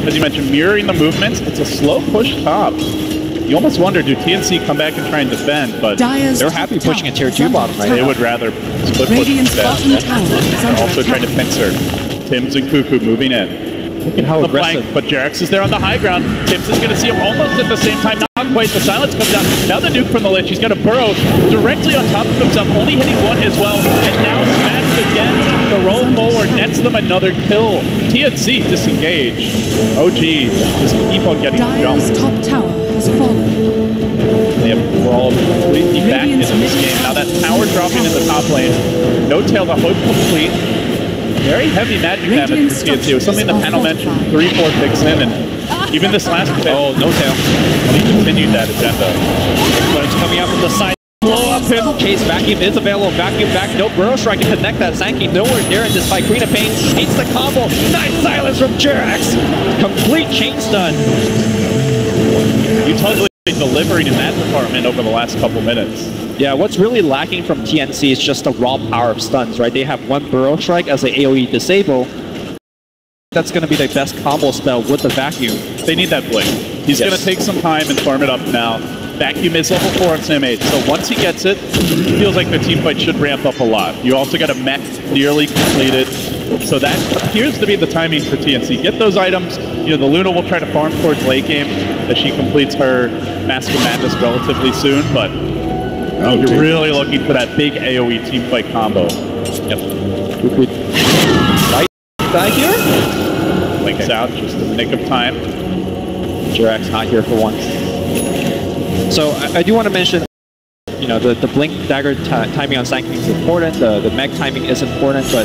as you mentioned, mirroring the movements. It's a slow push top. You almost wonder, do TNC come back and try and defend? But they're happy pushing a tier 2 bottom, right? They would rather split push instead. They're also trying to pincer. Tims and Cuckoo moving in. Look at how aggressive. Flank, but Jarex is there on the high ground. Tims is going to see him almost at the same time. Not quite. The silence comes down. Now the nuke from the lich. He's got to burrow directly on top of himself, only hitting one as well. And now smashed again. The roll forward nets them another kill. TNC disengaged. OG just keep on getting jumped. Top tower has fallen. They have crawled completely back into this game. Now that tower dropping in the top lane. No tail, the hook complete. Very heavy magic damage for TNC. It was something the panel mentioned. 3-4 picks in, and even this last bit. Oh, no tail. He continued that agenda. But it's coming out from the side. Blow up him. Chase vacuum is available. Vacuum back. No burrow strike to connect that. Sankey nowhere near it despite Queen of Pain. Eats the combo. Nice silence from Jarex. Complete chain stun. You totally delivering in that department over the last couple minutes. Yeah, what's really lacking from TNC is just the raw power of stuns, right? They have one burrow strike as an AoE disable. That's going to be their best combo spell with the vacuum. They need that blink. He's going to take some time and farm it up now. Vacuum is level 4 on Sim 8, so once he gets it, it feels like the team fight should ramp up a lot. You also got a mech nearly completed, so that appears to be the timing for TNC. Get those items. You know, the Luna will try to farm towards late game as she completes her Mask of Madness relatively soon, but you're really looking for that big AoE team fight combo. Yep. Right die here? Links out just in the nick of time. Jarex not here for once. So I do want to mention, you know, the blink dagger timing on Sankey is important, the mech timing is important, but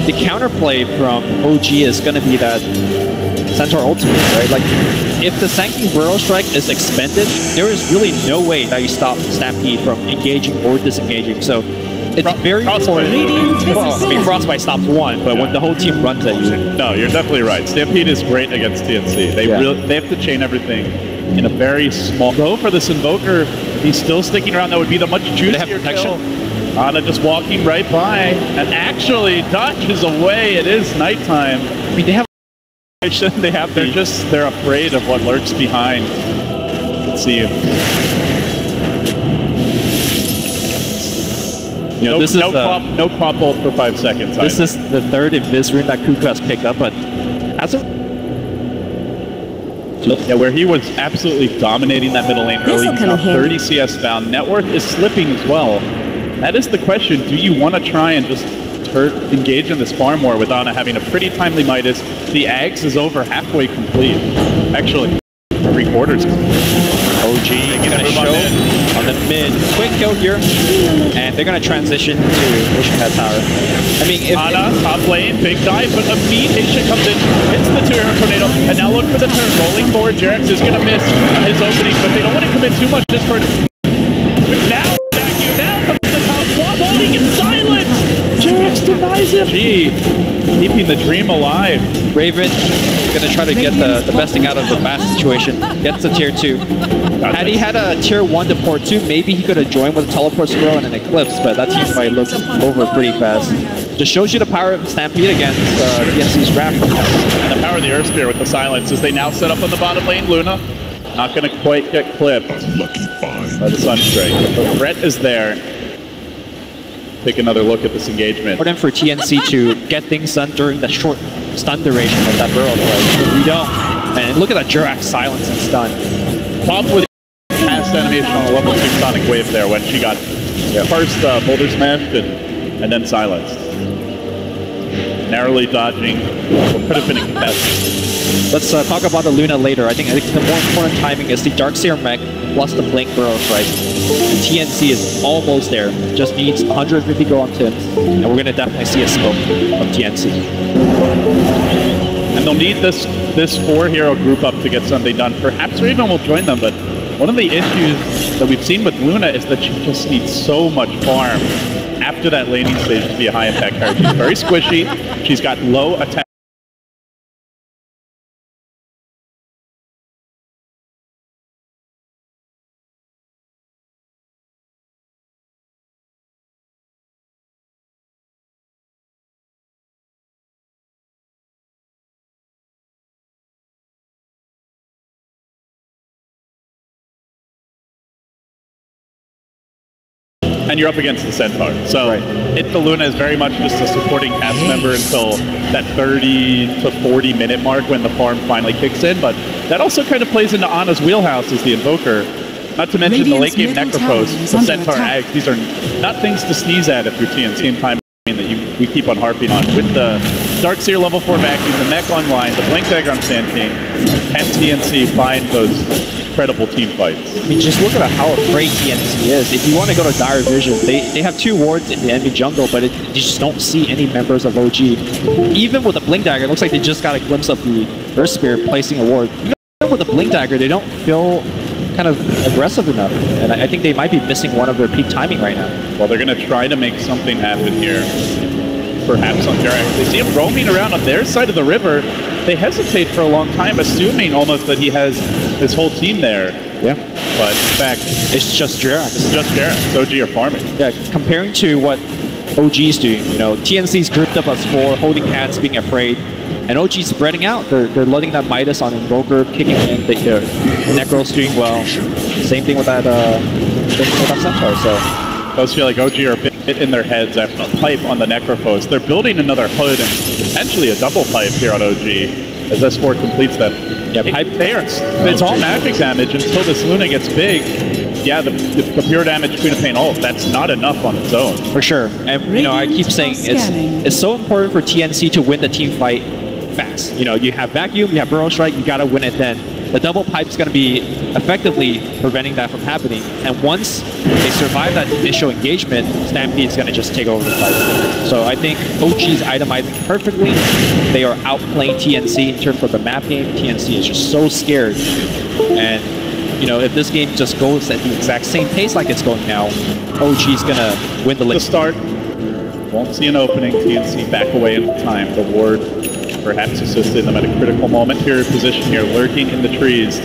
the counterplay from OG is going to be that Centaur ultimate, right? Like, if the Sankey Burrow Strike is expended, there is really no way that you stop Stampede from engaging or disengaging. So it's very important. Well, I mean, Frostbite stops one, but when the whole team runs at you. No, you're definitely right. Stampede is great against TNC. They have to chain everything in a very small. Though for this Invoker, he's still sticking around. That would be the much juicier kill. Ana just walking right by, and actually dodges away. It is nighttime. I mean, they have. They're afraid of what lurks behind. Let's see. You know, this is no pop ult for 5 seconds. This is the third Invis rune that Cuckoo has picked up, but as of where he was absolutely dominating that middle lane early. He's now 30 CS down. Net worth is slipping as well. That is the question. Do you want to try and just engage in this farm war with Ana having a pretty timely Midas? The Ags is over halfway complete. Actually, 3/4 OG gonna show on the mid. Quick kill here, and they're gonna transition to Ocean Head Tower. I mean, if Ana, top lane, big dive, but a beat Asia comes in, hits the 2-hero tornado, and now look for the turn. Rolling forward, Jarex is gonna miss his opening, but they don't want to commit too much just for now. Vacuum now comes to the top, swap holding in silence. Jarex denies him. Gee, keeping the dream alive. Raven gonna try to get the best thing out of the fast situation. Gets the tier 2. Had he had a tier 1 to port 2, maybe he could have joined with a teleport scroll and an eclipse, but that team fight looked over pretty fast. Just shows you the power of Stampede against TNC's Wrath. And the power of the Earth Spear with the silence as they now set up on the bottom lane. Luna not gonna quite get clipped by the Sunstrike, but the threat is there. Take another look at this engagement. Important for TNC to get things done during the short stun duration of that burrow play. We don't. And look at that Jarex silence and stun. Top with fast animation on a level 2 Sonic Wave there when she got first boulder smashed and then silenced. Narrowly dodging what could have been a contest. Let's talk about the Luna later. I think the more important timing is the Darkseer mech plus the Blink Burrow Strike. The TNC is almost there. Just needs 150 gold on Tims, and we're going to definitely see a scope of TNC. And they'll need this 4-hero group up to get something done. Perhaps Raven will join them, but one of the issues that we've seen with Luna is that she just needs so much farm after that laning stage to be a high-impact card. She's very squishy. She's got low attack. and you're up against the Centaur. So the Luna is very much just a supporting cast member until that 30 to 40 minute mark when the farm finally kicks in. But that also kind of plays into Ana's wheelhouse as the Invoker. Not to mention the late game Necropost, the Centaur Ag. These are not things to sneeze at if you're TNC time that we keep on harping on. With the Darkseer level 4 vacuum, the mech online, the Blink Dagger on Sand King, and TNC find those incredible team fights. I mean, just look at how afraid TNC is. If you want to go to Dire Vision, they have 2 wards in the enemy jungle, but you just don't see any members of OG. Even with the Blink Dagger, it looks like they just got a glimpse of the Earth Spirit placing a ward. Even with the Blink Dagger, they don't feel kind of aggressive enough, and I think they might be missing one of their peak timing right now. Well, they're going to try to make something happen here. Perhaps on Jerax. They see him roaming around on their side of the river. They hesitate for a long time, assuming almost that he has his whole team there. Yeah. But in fact, it's just Jerax. It's just Jerax. OG are farming. Yeah, comparing to what OG's doing, you know, TNC's grouped up as 4, holding hands, being afraid. And OG's spreading out. They're letting that Midas on Invoker, kicking in. The Necro's doing well. Same thing with that Centaur. So those feel like OG are a bit in their heads after a pipe on the Necropost. They're building another hood and potentially a double pipe here on OG as S4 completes that. Yeah, pipe. It's all magic damage until this Luna gets big. Yeah, the pure damage Queen of Pain ult, that's not enough on its own. For sure. And, you know, I keep saying it's so important for TNC to win the team fight fast. You know, you have Vacuum, you have Burrow Strike, you gotta win it then. The double pipe's gonna be effectively preventing that from happening. And once they survive that initial engagement, Stampede's gonna just take over the fight. So I think OG's itemizing perfectly. They are outplaying TNC in terms of the map game. TNC is just so scared. And you know, if this game just goes at the exact same pace like it's going now, OG's gonna win the league. The start, won't see an opening. TNC back away in time. The ward perhaps assisted them at a critical moment here. Position here, lurking in the trees.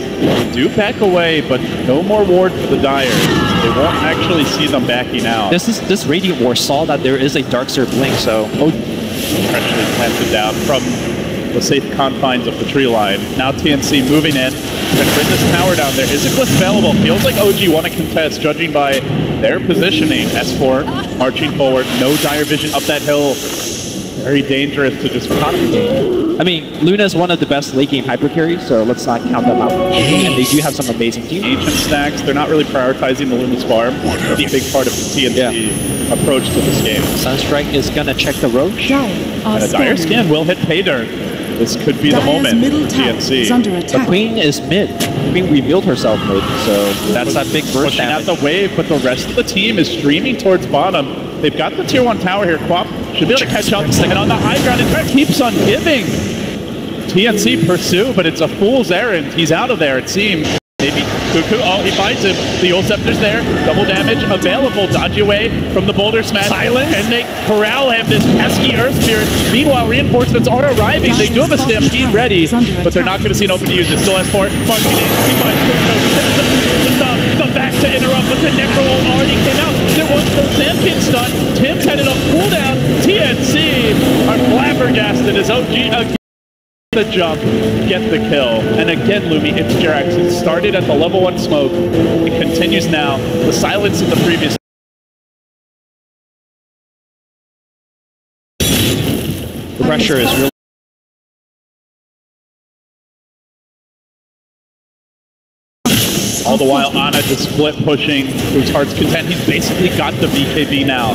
Do back away, but no more ward for the Dire. They won't actually see them backing out. This Radiant War saw that there is a Darkseer blink, so freshly planted down from the safe confines of the tree line. Now TNC moving in. Going to bring this tower down. There is a cliff available. Feels like OG want to contest, judging by their positioning. S4 marching forward. No Dire Vision up that hill. Very dangerous to just I mean, Luna is one of the best late game hyper carries, so let's not count them out. And they do have some amazing teams. Ancient stacks, they're not really prioritizing the Luna's farm. It's a big part of the TNC approach to this game. Sunstrike is going to check the Roach. And a Dire Scan will hit Paydirt. This could be the moment for TNC. The Queen is mid. Queen revealed herself mid, so that's that big burst pushing out the wave, but the rest of the team is streaming towards bottom. They've got the tier 1 tower here. Quap should be able to catch up. And on the high ground, in fact, keeps on giving. TNC pursue, but it's a fool's errand. He's out of there, it seems. Maybe Cuckoo. Oh, he finds him. The Ult Scepter's there. Double damage available. Dodge away from the Boulder Smash. Silence. And they corral him, this pesky Earth Spirit. Meanwhile, reinforcements are arriving. They do have a Stampede ready, but they're not going to see an open use. It still has 4. Marching in. He finds the back to interrupt, but the Necro already came out. There was no Stampede stun. Tim's headed up cooldown. TNC are flabbergasted as OG again. The jump, get the kill. And again, Lumi, it's Jerax. It started at the level 1 smoke. It continues now. The silence in the previous. Pressure is really. All the while, Ana just split pushing to his heart's content. He's basically got the BKB now.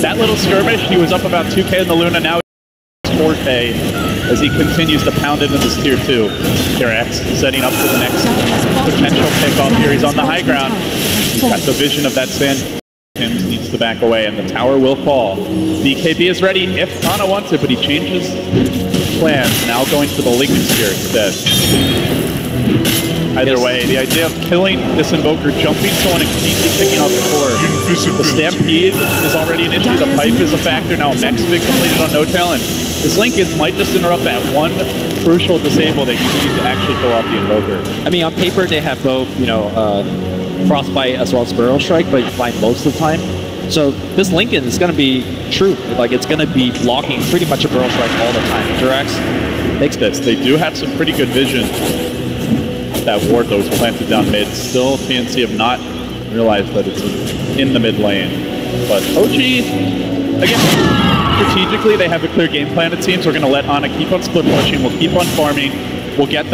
That little skirmish, he was up about 2k in the Luna. Now he's 4k. As he continues to pound into this tier 2. Jerax setting up for the next potential pickoff here. He's on the high ground. He's got the vision of that sand. Tim needs to back away, and the tower will fall. BKB is ready if Ana wants it, but he changes plans, now going for the Lightning Spear instead. Either way, the idea of killing this Invoker, jumping someone and completely picking off the core. The Stampede is already an issue. The Pipe is a factor. Now Mech's been completed on No-Tail, and this Lincoln might just interrupt that one crucial disable that you need to actually pull off the Invoker. I mean, on paper, they have both, you know, Frostbite as well as Burrow Strike, but fly most of the time. So this Lincoln is going to be true. Like, it's going to be blocking pretty much a Burrow Strike all the time. Jerax makes this. They do have some pretty good vision. That ward that was planted down mid. Still, TNC have not realized that it's in the mid lane. But OG, again, strategically, they have a clear game plan, it seems. We're going to let Ana keep on split pushing. We'll keep on farming. We'll get